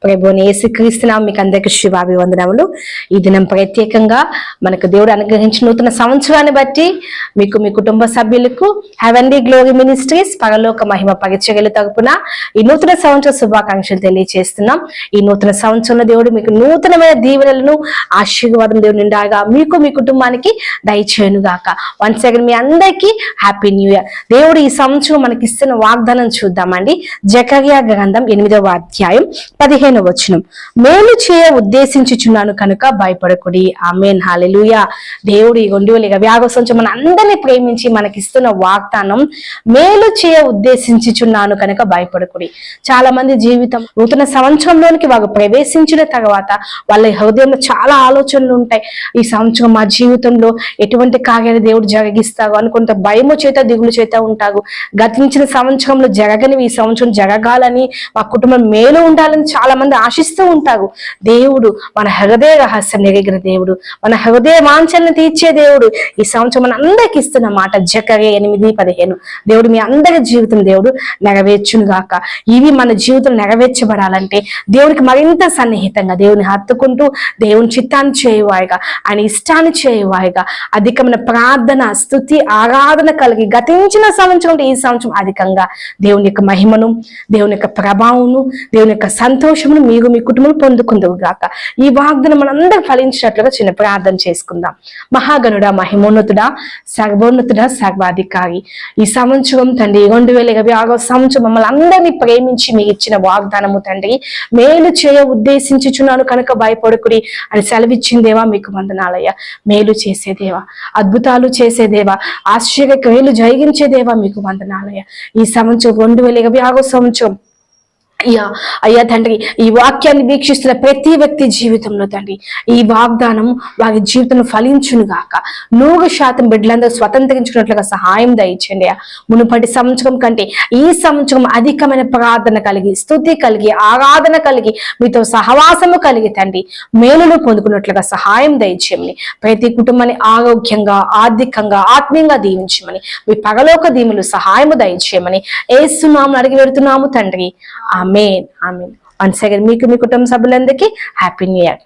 ప్రభువుని యేసుక్రీస్తునామం మీకు అందరికీ శుభాభివందనములు. ఈ దినం ప్రత్యేకంగా మనకు దేవుడు అనుగ్రహించిన నూతన సంవత్సరాన్ని బట్టి మీకు మీ కుటుంబ సభ్యులకు హెవెన్లీ గ్లోరీ మినిస్ట్రీస్ పరలోక మహిమ పరిచర్యల తరపున ఈ నూతన సంవత్సర శుభాకాంక్షలు తెలియజేస్తున్నాం. ఈ నూతన సంవత్సరంలో దేవుడు మీకు నూతనమైన దీవెనలను ఆశీర్వాదం దేవుడు నిండాగా మీకు మీ కుటుంబానికి దయచేయను గాక. వన్స్ అగైన్ మీ అందరికీ హ్యాపీ న్యూ ఇయర్. దేవుడు ఈ సంవత్సరం మనకి ఇస్తున్న వాగ్దానం చూద్దామండి. జకర్యా గ్రంథం 8వ అధ్యాయం 15వ వచనం. మేలు చేయ ఉద్దేశించుచున్నాను కనుక భయపడకుడి. ఆమేన్, హల్లెలూయా. దేవుడు ఈ 2020 సంవత్సరం మన అందరినీ ప్రేమించి మనకిస్తున్న వాగ్దానం మేలు చేయ ఉద్దేశించుచున్నాను కనుక భయపడకుడి. చాలా మంది జీవితం నూతన సంవత్సరంలోనికి వారు ప్రవేశించిన తర్వాత వాళ్ళ హృదయంలో చాలా ఆలోచనలు ఉంటాయి. ఈ సంవత్సరం మా జీవితంలో ఎటువంటి కార్యాలు దేవుడు జరిగిస్తారు అని కొంత భయము చేత దిగులు చేత ఉంటారు. గతించిన సంవత్సరంలో జరగనివి ఈ సంవత్సరం జరగాలని, మా కుటుంబం మేలు ఉండాలని చాలా మంది ఆశిస్తూ ఉంటారు. దేవుడు మన హృదయ రహస్యం ఎరిగిన దేవుడు, మన హృదయ వాంఛలను తీర్చే దేవుడు ఈ సంవత్సరం మన అందరికి ఇస్తున్న మాట జకర్యా 8:15. దేవుడు మీ అందరి జీవితం దేవుడు నెరవేర్చును గాక. ఇవి మన జీవితం నెరవేర్చబడాలంటే దేవునికి మరింత సన్నిహితంగా దేవుని హత్తుకుంటూ దేవుని చిత్తాన్ని చేయవాయిగా, ఆయన ఇష్టాన్ని చేయవాయిగా, అధికమైన ప్రార్థన, స్తుతి, ఆరాధన కలిగి గతించిన సంవత్సరం ఈ సంవత్సరం అధికంగా దేవుని యొక్క మహిమను, దేవుని యొక్క ప్రభావమును, దేవుని యొక్క సంతోషమును మీరు మీ కుటుంబం పొందుకుందువు గాక. ఈ వాగ్దానం మనందరూ ఫలించినట్లుగా చిన్న ప్రార్థన చేసుకుందాం. మహాగణుడా, మహిమోన్నతుడా, సర్వోన్నతుడా, సర్వాధికారి, ఈ సంవత్సరం తండ్రి 2020 సంవత్సరం మమ్మల్ని అందరినీ ప్రేమించి మీకు ఇచ్చిన వాగ్దానము తండ్రి, మేలు చేయ ఉద్దేశించుచున్నాను కనుక భయపడకుడి అని సెలవిచ్చిందేవా మీకు వందనాలయ్యా. మేలు చేసేదేవా, అద్భుతాలు చేసేదేవా, ఆశ్చర్య క్రియలు జరిగించేదేవా మీకు వందనాలయ్యా. ఈ సంవత్సరం 2020 సంవత్సరం అయ్యా తండ్రి, ఈ వాక్యాన్ని వీక్షిస్తున్న ప్రతి వ్యక్తి జీవితంలో తండ్రి ఈ వాగ్దానం వారి జీవితంలో ఫలించును గాక. 100% బిడ్డలందరూ స్వతంత్రించుకున్నట్లుగా సహాయం దయచేయండి. మునుపటి సంవత్సరం కంటే ఈ సంవత్సరం అధికమైన ప్రార్థన కలిగి, స్తుతి కలిగి, ఆరాధన కలిగి, మీతో సహవాసము కలిగి తండ్రి మేలును పొందుకున్నట్లుగా సహాయం దయచేయమని, ప్రతి కుటుంబాన్ని ఆరోగ్యంగా, ఆర్థికంగా, ఆత్మీయంగా దీవించమని, మీ పరలోక దీవులు సహాయము దయచేయమని యేసు నామమున అడిగి పెడుతున్నాము తండ్రి. ఆమేన్, ఆమేన్. వన్స్ అగైన్ మీకు మీ కుటుంబ సభ్యులందరికీ హ్యాపీ న్యూ ఇయర్.